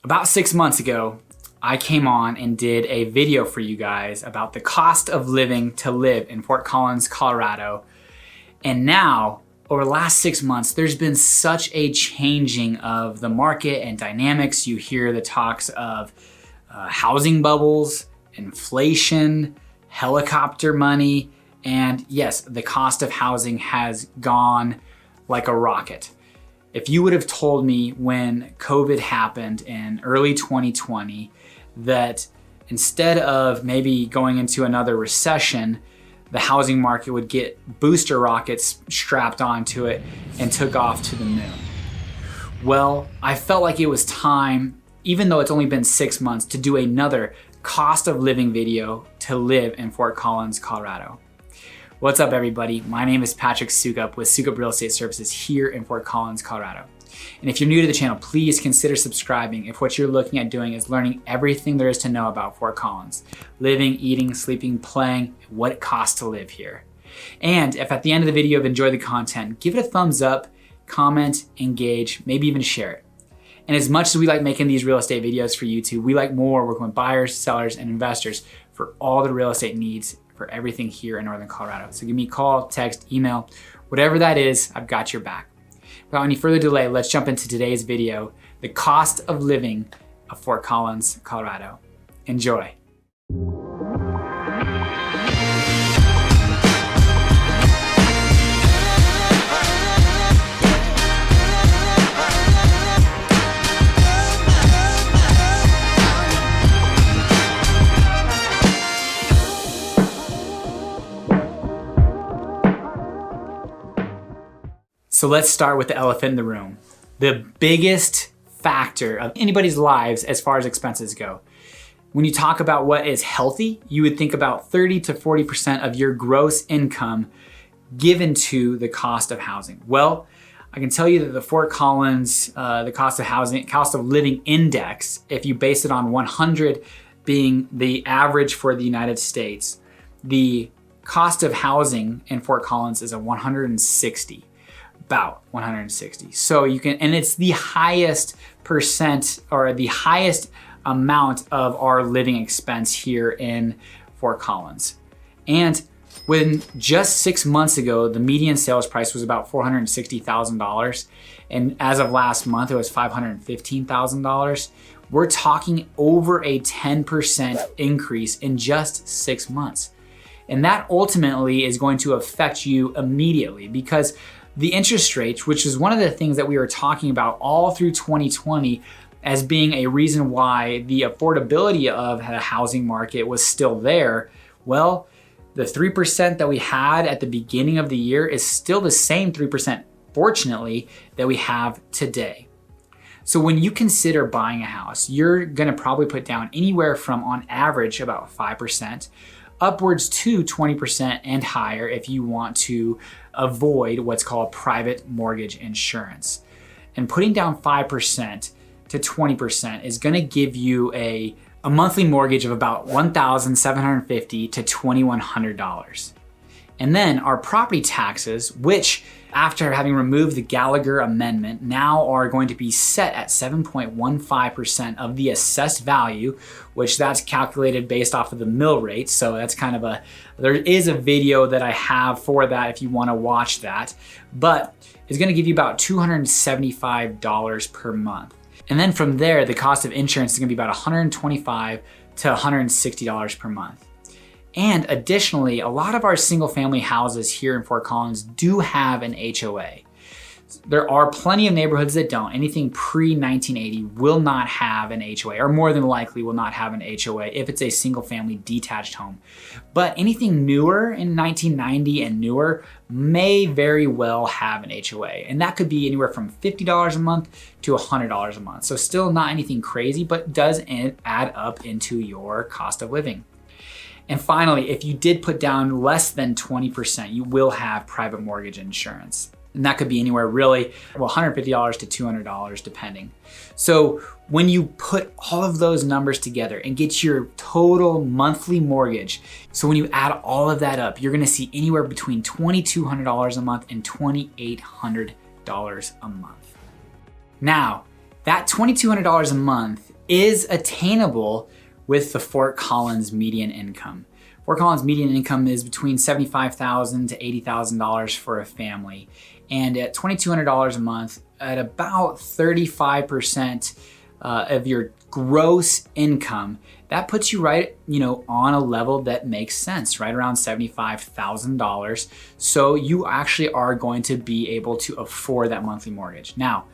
About 6 months ago, I came on and did a video for you guys about the cost of living to live in Fort Collins, Colorado. And now, over the last 6 months, there's been such a changing of the market and dynamics. You hear the talks of housing bubbles, inflation, helicopter money, and yes, the cost of housing has gone like a rocket. If you would have told me when COVID happened in early 2020 that instead of maybe going into another recession, the housing market would get booster rockets strapped onto it and took off to the moon. Well, I felt like it was time, even though it's only been 6 months, to do another cost of living video to live in Fort Collins, Colorado. What's up, everybody? My name is Patrick Soukup with Soukup Real Estate Services here in Fort Collins, Colorado. And if you're new to the channel, please consider subscribing if what you're looking at doing is learning everything there is to know about Fort Collins. Living, eating, sleeping, playing, what it costs to live here. And if at the end of the video you've enjoyed the content, give it a thumbs up, comment, engage, maybe even share it. And as much as we like making these real estate videos for YouTube, we like more working with buyers, sellers, and investors for all the real estate needs for everything here in Northern Colorado. So give me a call, text, email, whatever that is, I've got your back. Without any further delay, let's jump into today's video, the cost of living of Fort Collins, Colorado. Enjoy. So let's start with the elephant in the room. The biggest factor of anybody's lives as far as expenses go. When you talk about what is healthy, you would think about 30 to 40% of your gross income given to the cost of housing. Well, I can tell you that the Fort Collins, the cost of living index, if you base it on 100 being the average for the United States, the cost of housing in Fort Collins is a 160. About 160. So you can, and it's the highest percent or the highest amount of our living expense here in Fort Collins. And when just 6 months ago, the median sales price was about $460,000. And as of last month, it was $515,000. We're talking over a 10% increase in just 6 months. And that ultimately is going to affect you immediately because the interest rates, which is one of the things that we were talking about all through 2020 as being a reason why the affordability of the housing market was still there. Well, the 3% that we had at the beginning of the year is still the same 3%, fortunately, that we have today. So when you consider buying a house, you're gonna probably put down anywhere from, on average, about 5%, upwards to 20% and higher if you want to avoid what's called private mortgage insurance. And putting down 5% to 20% is gonna give you a monthly mortgage of about $1,750 to $2,100. And then our property taxes, which after having removed the Gallagher Amendment, now are going to be set at 7.15% of the assessed value, which that's calculated based off of the mill rate. So that's kind of there is a video that I have for that if you wanna watch that, but it's gonna give you about $275 per month. And then from there, the cost of insurance is gonna be about $125 to $160 per month. And additionally, a lot of our single family houses here in Fort Collins do have an HOA. There are plenty of neighborhoods that don't. Anything pre-1980 will not have an HOA, or more than likely will not have an HOA if it's a single family detached home. But anything newer in 1990 and newer may very well have an HOA. And that could be anywhere from $50 a month to $100 a month. So still not anything crazy, but does add up into your cost of living. And finally, if you did put down less than 20%, you will have private mortgage insurance. And that could be anywhere really, well, $150 to $200 depending. So when you put all of those numbers together and get your total monthly mortgage, so when you add all of that up, you're gonna see anywhere between $2,200 a month and $2,800 a month. Now, that $2,200 a month is attainable with the Fort Collins median income. Fort Collins median income is between $75,000 to $80,000 for a family. And at $2,200 a month, at about 35% of your gross income, that puts you right, on a level that makes sense, right around $75,000. So you actually are going to be able to afford that monthly mortgage. Now,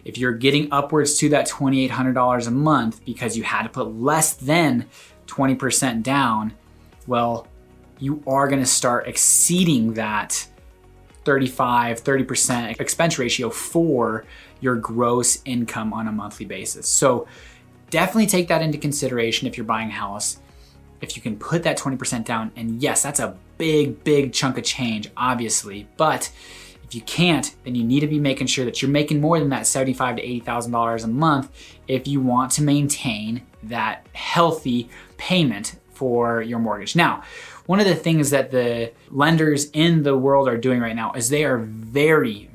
if you're getting upwards to that $2,800 a month because you had to put less than 20% down, well, you are gonna start exceeding that 30% expense ratio for your gross income on a monthly basis. So definitely take that into consideration if you're buying a house. If you can put that 20% down, and yes, that's a big chunk of change, obviously, but if you can't, then you need to be making sure that you're making more than that $75,000 to $80,000 a month if you want to maintain that healthy payment for your mortgage. Now, one of the things that the lenders in the world are doing right now is they are very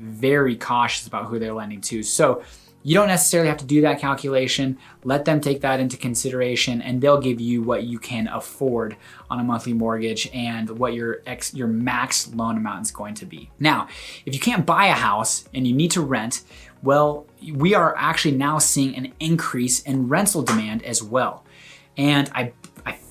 cautious about who they're lending to. So you don't necessarily have to do that calculation. Let them take that into consideration, and they'll give you what you can afford on a monthly mortgage and what your max loan amount is going to be. Now, if you can't buy a house and you need to rent, well, we are actually now seeing an increase in rental demand as well. And I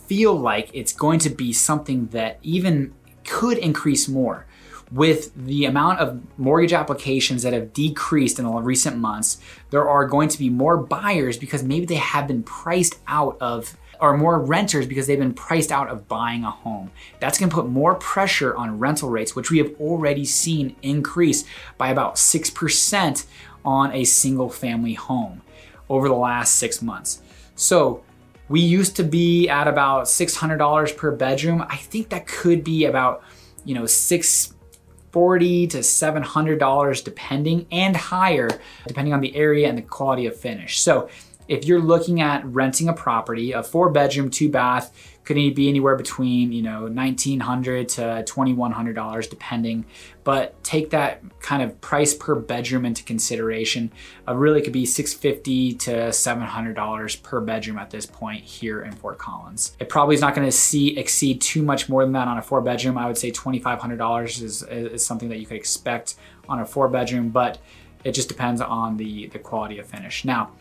feel like it's going to be something that even could increase more. With the amount of mortgage applications that have decreased in the recent months, there are going to be more buyers because maybe they have been priced out of, or more renters because they've been priced out of buying a home. That's gonna put more pressure on rental rates, which we have already seen increase by about 6% on a single family home over the last 6 months. So we used to be at about $600 per bedroom. I think that could be about, $640 to $700 depending, and higher depending on the area and the quality of finish. So if you're looking at renting a property, a 4-bedroom, 2-bath, could be anywhere between $1,900 to $2,100 depending, but take that kind of price per bedroom into consideration. Really could be $650 to $700 per bedroom at this point here in Fort Collins. It probably is not going to exceed too much more than that on a 4-bedroom. I would say $2,500 is something that you could expect on a 4-bedroom, but it just depends on the quality of finish. Now,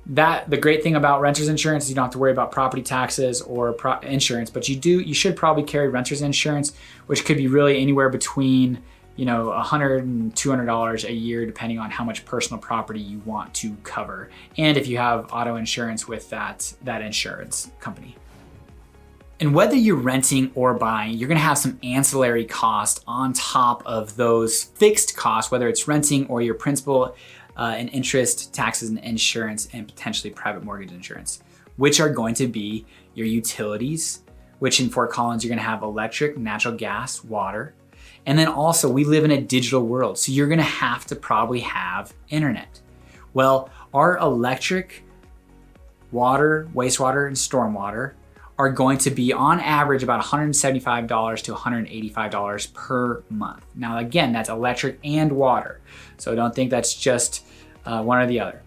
the great thing about renter's insurance is you don't have to worry about property taxes or insurance, but you should probably carry renter's insurance, which could be really anywhere between $100 and $200 a year, depending on how much personal property you want to cover, and if you have auto insurance with that insurance company. And whether you're renting or buying, you're gonna have some ancillary costs on top of those fixed costs, whether it's renting or your principal and interest, taxes and insurance, and potentially private mortgage insurance, which are going to be your utilities, which in Fort Collins, you're gonna have electric, natural gas, water. And then also we live in a digital world, so you're gonna have to probably have internet. Well, our electric, water, wastewater, and stormwater are going to be on average about $175 to $185 per month. Now again, that's electric and water, so don't think that's just one or the other.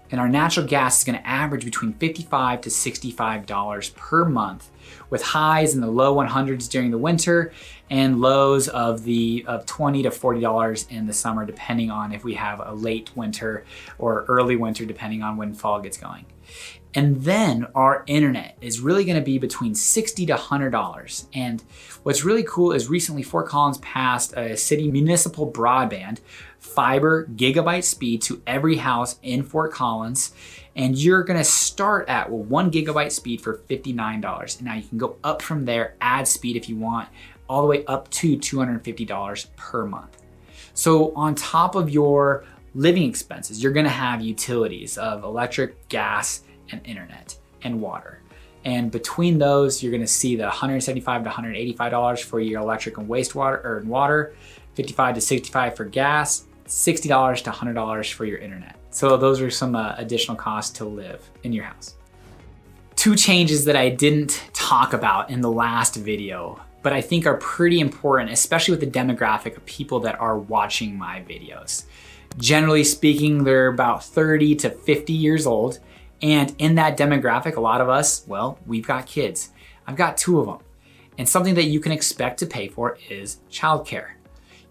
And our natural gas is gonna average between $55 to $65 per month, with highs in the low 100s during the winter and lows of $20 to $40 in the summer, depending on if we have a late winter or early winter, depending on when fall gets going. And then our internet is really gonna be between $60 to $100. And what's really cool is recently Fort Collins passed a city municipal broadband fiber gigabyte speed to every house in Fort Collins. And you're gonna start at 1 gigabyte speed for $59. And now you can go up from there, add speed if you want, all the way up to $250 per month. So on top of your living expenses, you're gonna have utilities of electric, gas, and internet and water. And between those, you're gonna see the $175 to $185 for your electric and wastewater or water, $55 to $65 for gas, $60 to $100 for your internet. So those are some additional costs to live in your house. 2 changes that I didn't talk about in the last video, but I think are pretty important, especially with the demographic of people that are watching my videos. Generally speaking, they're about 30 to 50 years old, And in that demographic, a lot of us, well, we've got kids. I've got 2 of them. And something that you can expect to pay for is childcare.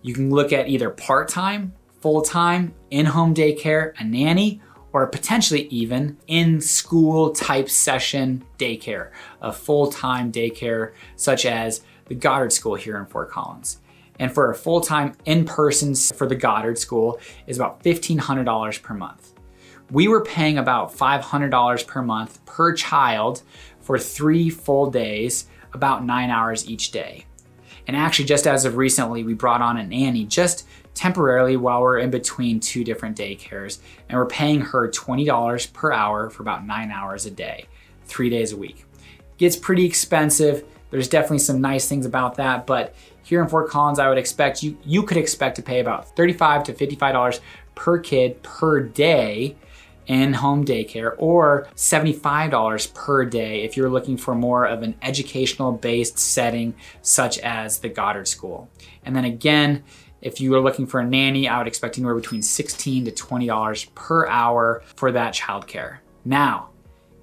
You can look at either part-time, full-time, in-home daycare, a nanny, or potentially even in-school type session daycare, a full-time daycare such as the Goddard School here in Fort Collins. And for a full-time in-person for the Goddard School is about $1,500 per month. We were paying about $500 per month per child for 3 full days, about 9 hours each day. And actually, just as of recently, we brought on a nanny just temporarily while we're in between 2 different daycares, and we're paying her $20 per hour for about 9 hours a day, 3 days a week. Gets pretty expensive. There's definitely some nice things about that, but here in Fort Collins, I would expect you could expect to pay about $35 to $55 per kid per day in home daycare, or $75 per day if you're looking for more of an educational based setting such as the Goddard School. And then again, if you are looking for a nanny, I would expect anywhere between $16 to $20 per hour for that childcare. Now,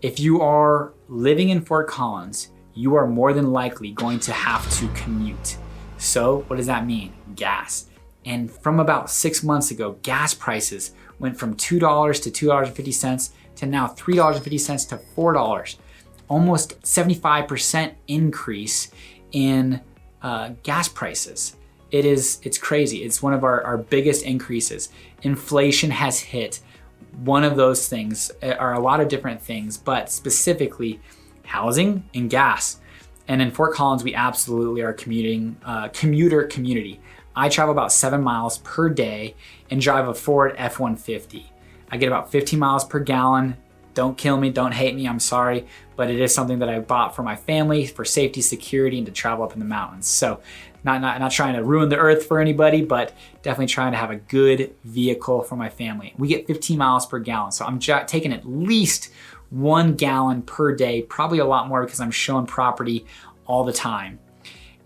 if you are living in Fort Collins, you are more than likely going to have to commute. So what does that mean? Gas. And from about 6 months ago, gas prices went from $2 to $2.50 to now $3.50 to $4. Almost 75% increase in gas prices. It's crazy. It's one of our biggest increases. Inflation has hit. One of those things are a lot of different things, but specifically housing and gas. And in Fort Collins, we absolutely are commuter community. I travel about 7 miles per day and drive a Ford F-150. I get about 15 miles per gallon. Don't kill me, don't hate me, I'm sorry, but it is something that I bought for my family for safety, security, and to travel up in the mountains. So not trying to ruin the earth for anybody, but definitely trying to have a good vehicle for my family. We get 15 miles per gallon, so I'm taking at least 1 gallon per day, probably a lot more because I'm showing property all the time.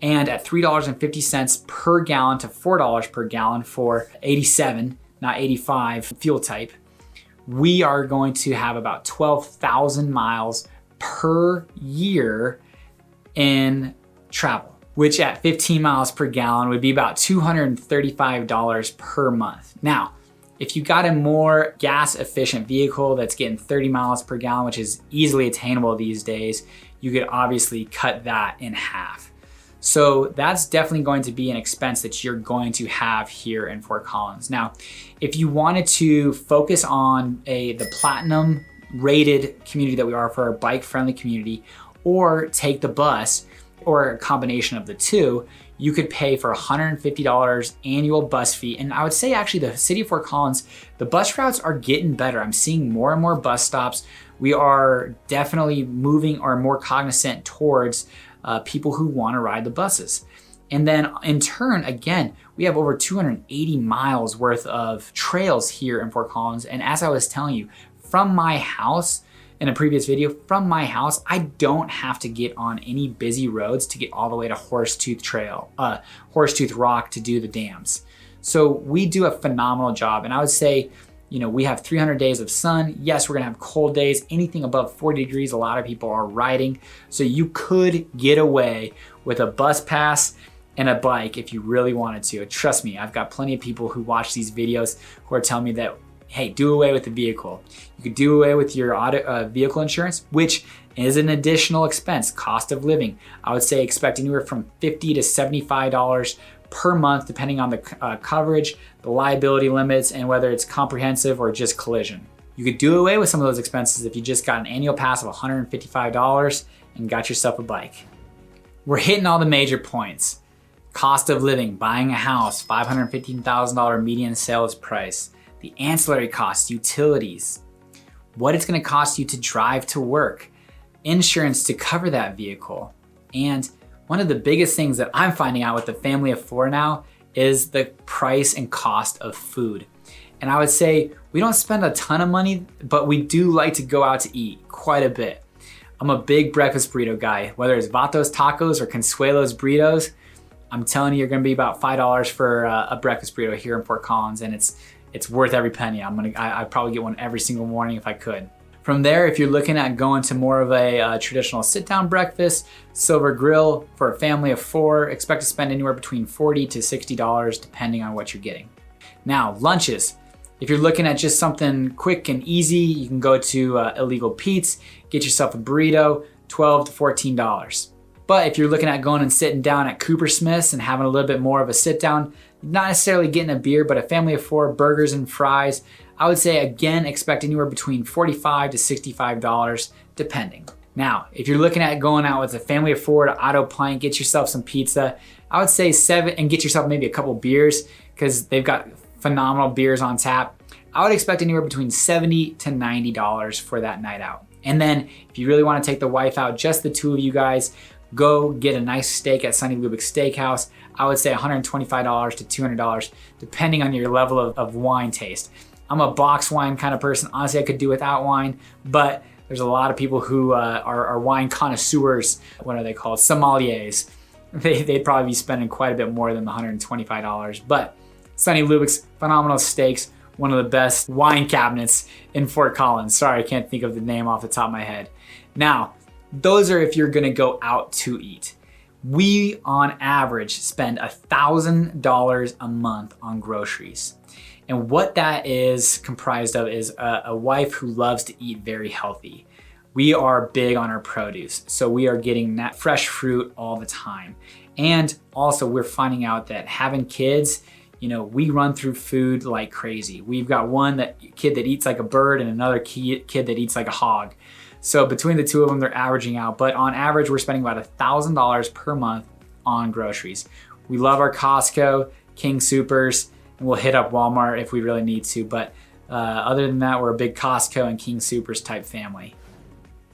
And at $3.50 per gallon to $4 per gallon for 87, not 85 fuel type, we are going to have about 12,000 miles per year in travel, which at 15 miles per gallon would be about $235 per month. Now, if you got a more gas efficient vehicle that's getting 30 miles per gallon, which is easily attainable these days, you could obviously cut that in half. So that's definitely going to be an expense that you're going to have here in Fort Collins. Now, if you wanted to focus on the platinum rated community that we are for our bike friendly community, or take the bus, or a combination of the two, you could pay for $150 annual bus fee. And I would say actually the city of Fort Collins, the bus routes are getting better. I'm seeing more and more bus stops. We are definitely moving or more cognizant towards people who want to ride the buses. And then in turn, again, we have over 280 miles worth of trails here in Fort Collins. And as I was telling you, from my house, in a previous video, from my house, I don't have to get on any busy roads to get all the way to Horsetooth Rock to do the dams. So we do a phenomenal job. And I would say, we have 300 days of sun. Yes, we're gonna have cold days. Anything above 40 degrees, a lot of people are riding. So you could get away with a bus pass and a bike if you really wanted to. Trust me, I've got plenty of people who watch these videos who are telling me that, hey, do away with the vehicle. You could do away with your vehicle insurance, which is an additional expense, cost of living. I would say expect anywhere from $50 to $75 per month, depending on the coverage, the liability limits, and whether it's comprehensive or just collision. You could do away with some of those expenses if you just got an annual pass of $155 and got yourself a bike. We're hitting all the major points. Cost of living, buying a house, $515,000 median sales price, the ancillary costs, utilities, what it's gonna cost you to drive to work, insurance to cover that vehicle, and one of the biggest things that I'm finding out with the family of 4 now is the price and cost of food. And I would say we don't spend a ton of money, but we do like to go out to eat quite a bit. I'm a big breakfast burrito guy, whether it's Vatos Tacos or Consuelos Burritos. I'm telling you, you're gonna be about $5 for a breakfast burrito here in Fort Collins, and it's worth every penny. I'd probably get one every single morning if I could. From there, if you're looking at going to more of a traditional sit-down breakfast, silver grill for a family of 4, expect to spend anywhere between $40 to $60 depending on what you're getting. Now, lunches. If you're looking at just something quick and easy, you can go to Illegal Pete's, get yourself a burrito, $12 to $14. But if you're looking at going and sitting down at Coopersmith's and having a little bit more of a sit-down, not necessarily getting a beer, but a family of 4, burgers and fries, I would say, again, expect anywhere between $45 to $65, depending. Now, if you're looking at going out with a family of 4 to Auto Pint, get yourself some pizza, I would say 7, and get yourself maybe a couple beers, because they've got phenomenal beers on tap. I would expect anywhere between $70 to $90 for that night out. And then if you really want to take the wife out, just the 2 of you guys, go get a nice steak at Sonny Lubbock's Steakhouse. I would say $125 to $200, depending on your level of wine taste. I'm a box wine kind of person. Honestly, I could do without wine, but there's a lot of people who are wine connoisseurs. What are they called? Sommeliers. They'd probably be spending quite a bit more than the $125. But Sonny Lubbock's, phenomenal steaks, one of the best wine cabinets in Fort Collins. Sorry, I can't think of the name off the top of my head. Now, those are if you're gonna go out to eat. We, on average, spend $1,000 a month on groceries. And what that is comprised of is a wife who loves to eat very healthy. We are big on our produce, so we are getting that fresh fruit all the time. And also we're finding out that having kids, we run through food like crazy. We've got kid that eats like a bird and another kid that eats like a hog. So between the 2 of them, they're averaging out. But on average, we're spending about $1,000 per month on groceries. We love our Costco, King Soopers, and we'll hit up Walmart if we really need to. But other than that, we're a big Costco and King Soopers type family.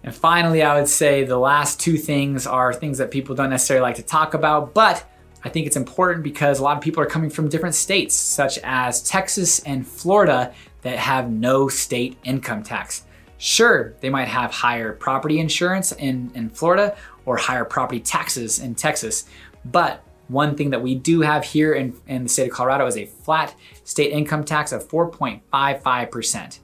And finally, I would say the last 2 things are things that people don't necessarily like to talk about, but I think it's important because a lot of people are coming from different states, such as Texas and Florida, that have no state income tax. Sure, they might have higher property insurance in Florida or higher property taxes in Texas, but one thing that we do have here in the state of Colorado is a flat state income tax of 4.55%.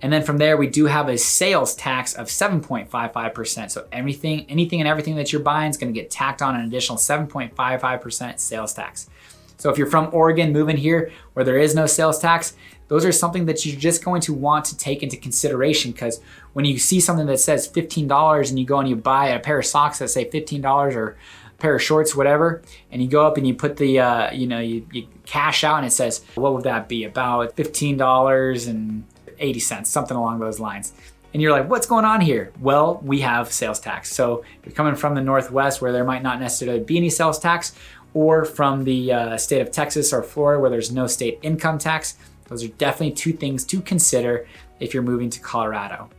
And then from there, we do have a sales tax of 7.55%. So anything and everything that you're buying is gonna get tacked on an additional 7.55% sales tax. So if you're from Oregon, moving here where there is no sales tax, those are something that you're just going to want to take into consideration, because when you see something that says $15 and you go and you buy a pair of socks that say $15 or a pair of shorts, whatever, and you go up and you put the, you cash out and it says, what would that be? About $15.80, something along those lines. And you're like, what's going on here? Well, we have sales tax. So if you're coming from the Northwest where there might not necessarily be any sales tax, or from the state of Texas or Florida where there's no state income tax, those are definitely 2 things to consider if you're moving to Colorado.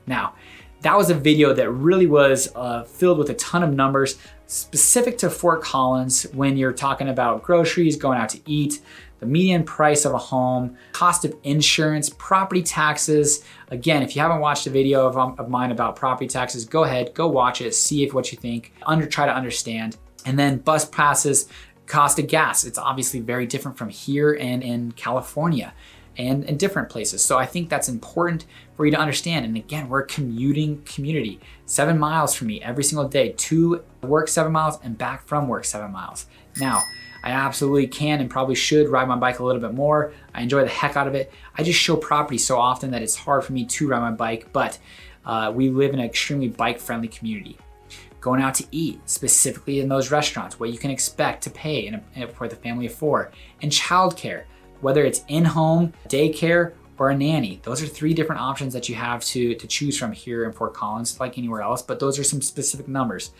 Now, that was a video that really was filled with a ton of numbers specific to Fort Collins when you're talking about groceries, going out to eat, the median price of a home, cost of insurance, property taxes. Again, if you haven't watched a video of mine about property taxes, go ahead, go watch it, see what you think, try to understand. And then bus passes, cost of gas. It's obviously very different from here and in California and in different places. So I think that's important for you to understand. And again, we're a commuting community. 7 miles from me every single day, to work 7 miles and back from work 7 miles. Now, I absolutely can and probably should ride my bike a little bit more. I enjoy the heck out of it. I just show property so often that it's hard for me to ride my bike, but we live in an extremely bike-friendly community. Going out to eat, specifically in those restaurants, what you can expect to pay for the family of 4. And childcare, whether it's in-home, daycare, or a nanny. Those are 3 different options that you have to choose from here in Fort Collins, like anywhere else, but those are some specific numbers.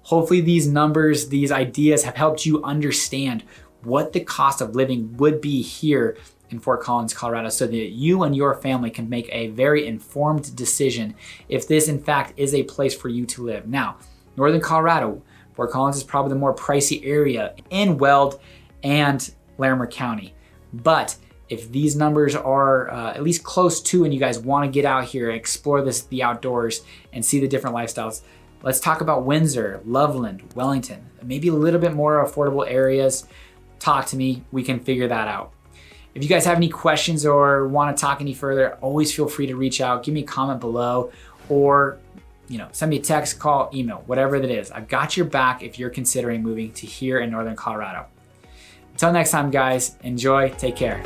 Hopefully these numbers, these ideas have helped you understand what the cost of living would be here in Fort Collins, Colorado, so that you and your family can make a very informed decision if this in fact is a place for you to live. Now, Northern Colorado, Fort Collins is probably the more pricey area in Weld and Larimer County. But if these numbers are at least close to, and you guys want to get out here, explore the outdoors and see the different lifestyles, let's talk about Windsor, Loveland, Wellington, maybe a little bit more affordable areas. Talk to me, we can figure that out. If you guys have any questions or want to talk any further, always feel free to reach out, give me a comment below, or send me a text, call, email, whatever that is. I've got your back if you're considering moving to here in Northern Colorado. Until next time, guys, enjoy, take care.